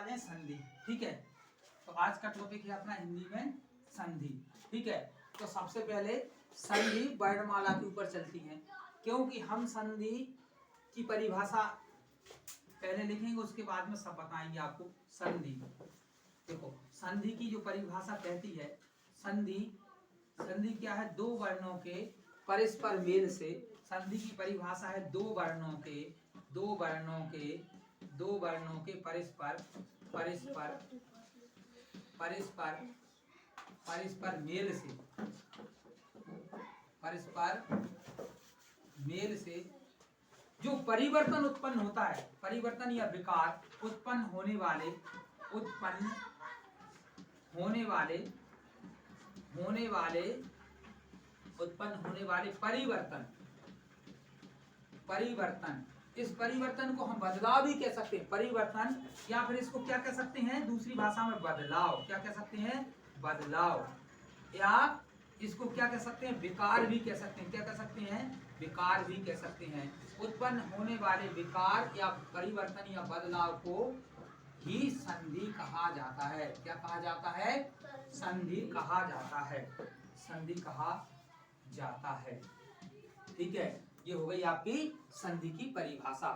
वाले हैं संधि। ठीक है, तो आज का टॉपिक है अपना हिंदी में संधि। ठीक है, तो सबसे पहले संधि वर्णमाला के ऊपर चलती है, क्योंकि हम संधि की परिभाषा पहले लिखेंगे, उसके बाद में सब बताएंगे आपको। संधि देखो, संधि की जो परिभाषा कहती है, संधि संधि क्या है? दो वर्णों के परस्पर मेल से। संधि की परिभाषा है दो वर्णों के परस्पर मेल से जो परिवर्तन उत्पन्न होता है, परिवर्तन या विकार उत्पन्न होने वाले परिवर्तन, इस परिवर्तन को हम बदलाव भी कह सकते हैं, परिवर्तन, या फिर इसको क्या कह सकते हैं दूसरी भाषा में? बदलाव। क्या कह सकते हैं? बदलाव। या इसको क्या कह सकते हैं? विकार भी कह सकते हैं। क्या कह सकते हैं? विकार भी कह सकते हैं। उत्पन्न होने वाले विकार या परिवर्तन या बदलाव को ही संधि कहा जाता है। क्या कहा जाता है? संधि कहा जाता है। ठीक है, ये हो गई आपकी संधि की परिभाषा।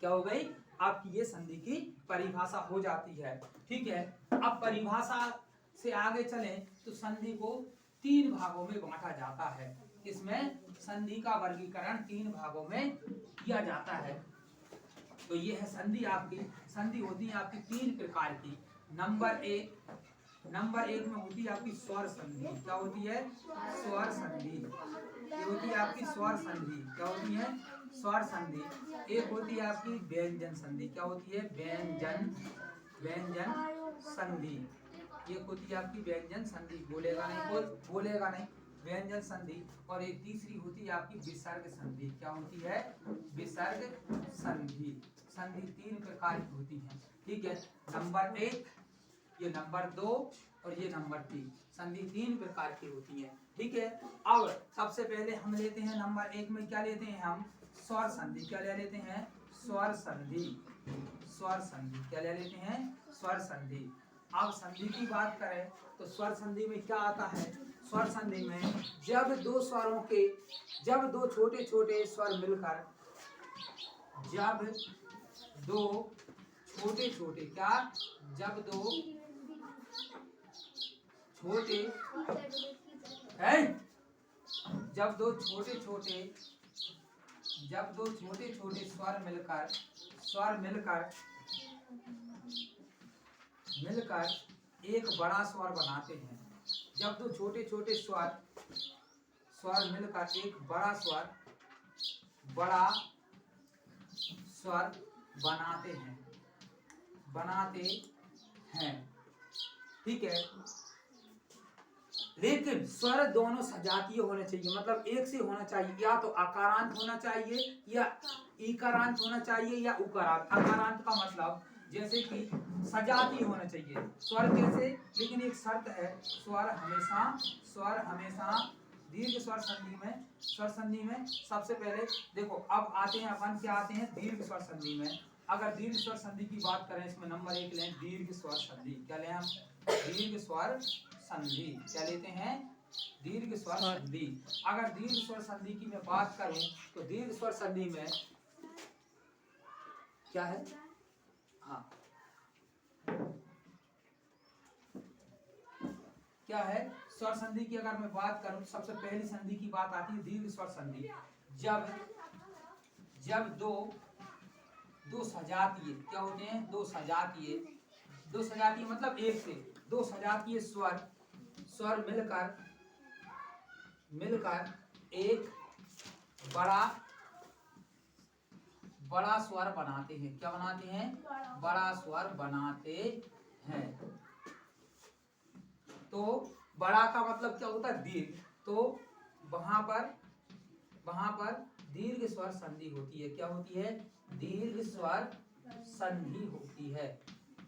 क्या हो गई? आपकी ये संधि की परिभाषा हो जाती है। ठीक है, अब परिभाषा से आगे चलें तो संधि को तीन भागों में बांटा जाता है। इसमें संधि का वर्गीकरण तीन भागों में किया जाता है। तो ये है संधि। आपकी संधि होती है आपकी तीन प्रकार की। नंबर एक में होती है आपकी स्वर संधि। क्या होती है? स्वर संधि। ये होती है आपकी स्वर संधि। क्या होती है? स्वर संधि। एक होती है आपकी व्यंजन संधि। क्या होती है? व्यंजन संधि। ये होती है आपकी व्यंजन संधि। बोलेगा नहीं व्यंजन संधि। और एक तीसरी होती है आपकी विसर्ग संधि। क्या होती है? विसर्ग संधि। संधि तीन प्रकार की होती है। ठीक है, नंबर एक, ये नंबर दो और ये नंबर तीन। संधि तीन प्रकार की होती है। ठीक है, अब सबसे पहले हम लेते हैं नंबर एक में। क्या लेते हैं हम? स्वर संधि। क्या ले लेते हैं? स्वर संधि। क्या ले लेते हैं? स्वर संधि। अब संधि की बात करें तो स्वर संधि में क्या आता है? स्वर संधि में जब दो छोटे छोटे स्वर मिलकर, जब दो छोटे छोटे स्वर मिलकर एक बड़ा स्वर बनाते हैं। जब दो छोटे छोटे स्वर मिलकर एक बड़ा स्वर बनाते हैं। ठीक है, लेकिन स्वर दोनों सजातीय होने चाहिए, मतलब एक से होना चाहिए। या तो आकारांत होना चाहिए, या इकारांत होना चाहिए, या उकारांत। आकारांत का मतलब जैसे कि सजातीय होना चाहिए। स्वर कैसे? लेकिन एक शर्त है, स्वर हमेशा दीर्घ स्वर संधि में सबसे पहले देखो, अब आते हैं अपन, क्या आते हैं? दीर्घ स्वर संधि में। अगर दीर्घ स्वर संधि की बात करें, इसमें नंबर एक लें दीर्घ स्वर संधि। क्या लें हम? दीर्घ स्वर संधि। क्या लेते हैं? दीर्घ स्वर संधि। अगर दीर्घ स्वर संधि की मैं बात करूं तो दीर्घ स्वर संधि में क्या है? हाँ, क्या है? स्वर संधि की अगर मैं बात करूं, सबसे पहली संधि की बात आती है दीर्घ स्वर संधि। जब दो सजातीय, क्या होते हैं? दो सजातीय मतलब एक से दो सजातीय स्वर मिलकर एक बड़ा स्वर बनाते हैं। क्या बनाते हैं? बड़ा स्वर बनाते हैं। तो बड़ा का मतलब क्या होता है? दीर्घ। तो वहां पर दीर्घ स्वर संधि होती है। क्या होती है? दीर्घ स्वर संधि होती है।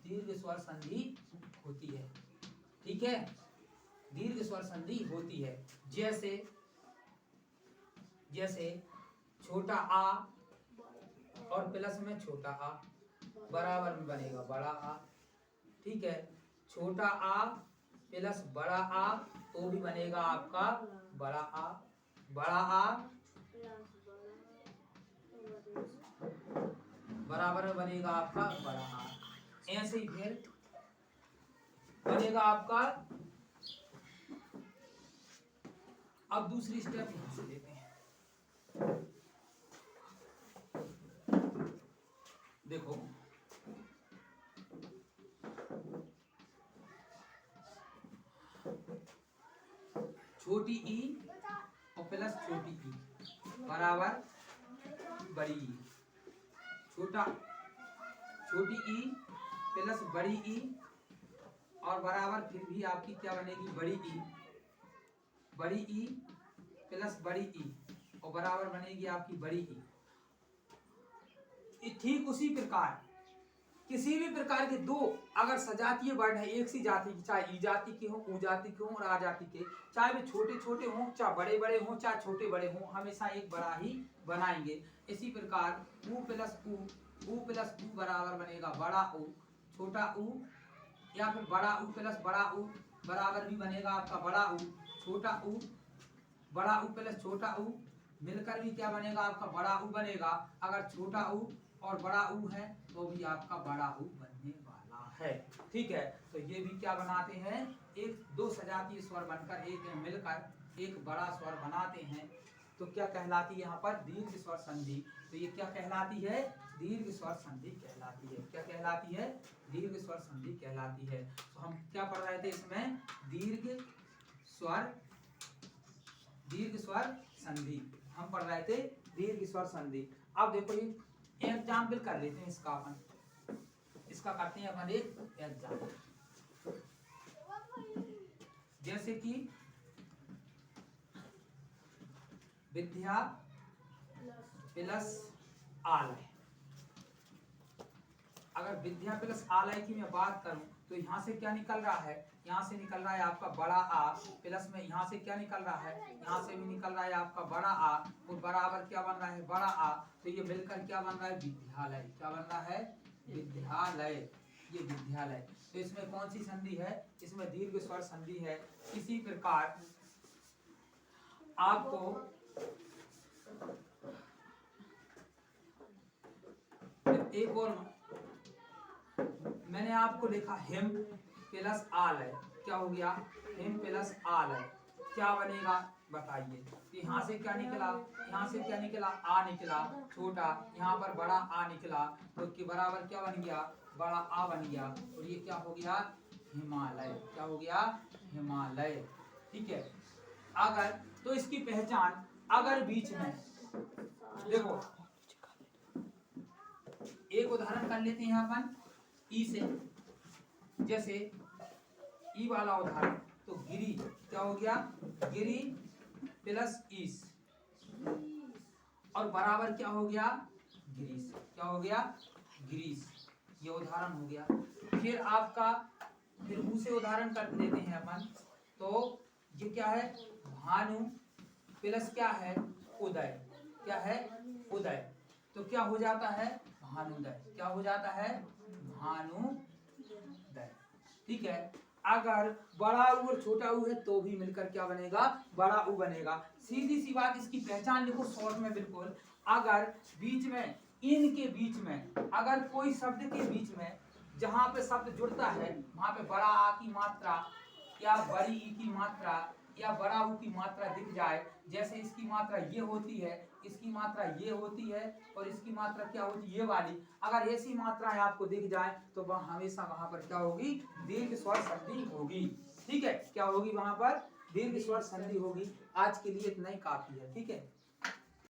दीर्घ स्वर संधि होती है। ठीक है, दीर्घ स्वर संधि होती है। जैसे छोटा आ और प्लस में छोटा आ बराबर में बनेगा बड़ा आ। ठीक है, छोटा आ प्लस बड़ा आ तो भी बनेगा आपका बड़ा आ, बड़ा आ बराबर में बनेगा आपका बड़ा आ। ऐसे ही फिर बनेगा आपका, अब दूसरी स्टेप यहां से लेते हैं। देखो छोटी ई और प्लस छोटी ई बराबर बड़ी ई, छोटी ई प्लस बड़ी ई और बराबर फिर भी आपकी क्या बनेगी बड़ी ई, बड़ी ई प्लस बड़ी ई और बराबर बनेगी आपकी बड़ी ई। ठीक उसी प्रकार किसी भी प्रकार के दो अगर सजातीय वर्ण है एक सी जाति की, चाहे ई जाति के हो, ऊ जाति के हो और आ जाति के, चाहे वे छोटे छोटे हों चाहे बड़े बड़े हों चाहे छोटे बड़े हों, हमेशा एक बड़ा ही बनाएंगे। इसी प्रकार ऊ प्लस ऊ बराबर बनेगा बड़ा ऊ, छोटा ऊ या फिर बड़ा ऊ प्लस बड़ा ऊ बराबर भी बनेगा आपका बड़ा ऊ, छोटा ऊ, बड़ा ऊ प्लस छोटा ऊ मिलकर भी क्या बनेगा आपका बड़ा ऊ बनेगा। अगर छोटा ऊ और बड़ा ऊ है तो भी आपका बड़ा ऊ बनने वाला है। ठीक है, तो ये भी क्या बनाते हैं, एक दो सजातीय स्वर बनकर एक मिलकर एक बड़ा स्वर बनाते हैं। तो क्या कहलाती है यहाँ पर दीर्घ स्वर संधि। तो ये क्या कहलाती है, दीर्घ स्वर संधि कहलाती है। क्या कहलाती है, दीर्घ स्वर संधि कहलाती है। तो हम क्या पढ़ रहे थे इसमें, दीर्घ स्वर संधि हम पढ़ रहे थे, दीर्घ स्वर संधि। अब देखो ये एग्जाम्पल कर लेते हैं इसका, अपन इसका करते हैं अपन एक एग्जाम्पल। जैसे कि विद्या प्लस आलय। अगर विद्या प्लस आलय की मैं बात करूं तो यहाँ से क्या निकल रहा है, यहाँ से निकल रहा है आपका बड़ा आ प्लस में यहाँ से क्या निकल रहा है, यहाँ से भी निकल रहा है आपका बड़ा आ और बराबर क्या बन रहा है बड़ा आ। तो ये मिलकर क्या बन रहा है विद्यालय। क्या बन रहा है विद्यालय, ये विद्यालय। तो इसमें कौन सी संधि है, इसमें दीर्घ स्वर संधि है। इसी प्रकार आपको एक और मैंने आपको लिखा हिम प्लस आलय, क्या हो गया हिम प्लस आलय, क्या बनेगा बताइए। यहाँ से क्या निकला, यहाँ से क्या निकला आ निकला छोटा, यहाँ पर बड़ा आ निकला तो के बराबर क्या बन गया बड़ा आ बन गया और ये क्या हो गया हिमालय। क्या हो गया हिमालय। ठीक है, अगर तो इसकी पहचान अगर बीच में देखो एक उदाहरण कर लेते हैं अपन ई से, जैसे ई वाला उदाहरण तो गिरी क्या हो गया गिरी प्लस ईस और बराबर क्या हो गया गिरीश। क्या हो गया गिरीश, ये उदाहरण हो गया। फिर आपका फिर ऊ से उदाहरण कर लेते हैं अपन, तो ये क्या है भानु प्लस क्या है उदय। क्या है उदय, तो क्या हो जाता है भानुदय। क्या हो जाता है भानुदय। ठीक है, अगर बड़ा ऊ और छोटा ऊ है तो भी मिलकर क्या बनेगा बड़ा ऊ बनेगा। सीधी सी बात, इसकी पहचान लिखो शॉर्ट में बिल्कुल। अगर बीच में इनके बीच में अगर कोई शब्द के बीच में जहां पे शब्द जुड़ता है वहां पे बड़ा आ की मात्रा या बड़ी ई की मात्रा या बड़ा ऊ की मात्रा दिख जाए, जैसे इसकी मात्रा ये होती है, इसकी मात्रा ये होती है और इसकी मात्रा क्या होती है ये वाली, अगर ऐसी मात्राएं आपको दिख जाए तो वह हमेशा वहां पर क्या होगी दीर्घ स्वर संधि होगी। ठीक है, क्या होगी वहां पर दीर्घ स्वर संधि होगी। आज के लिए इतना ही काफी है। ठीक है।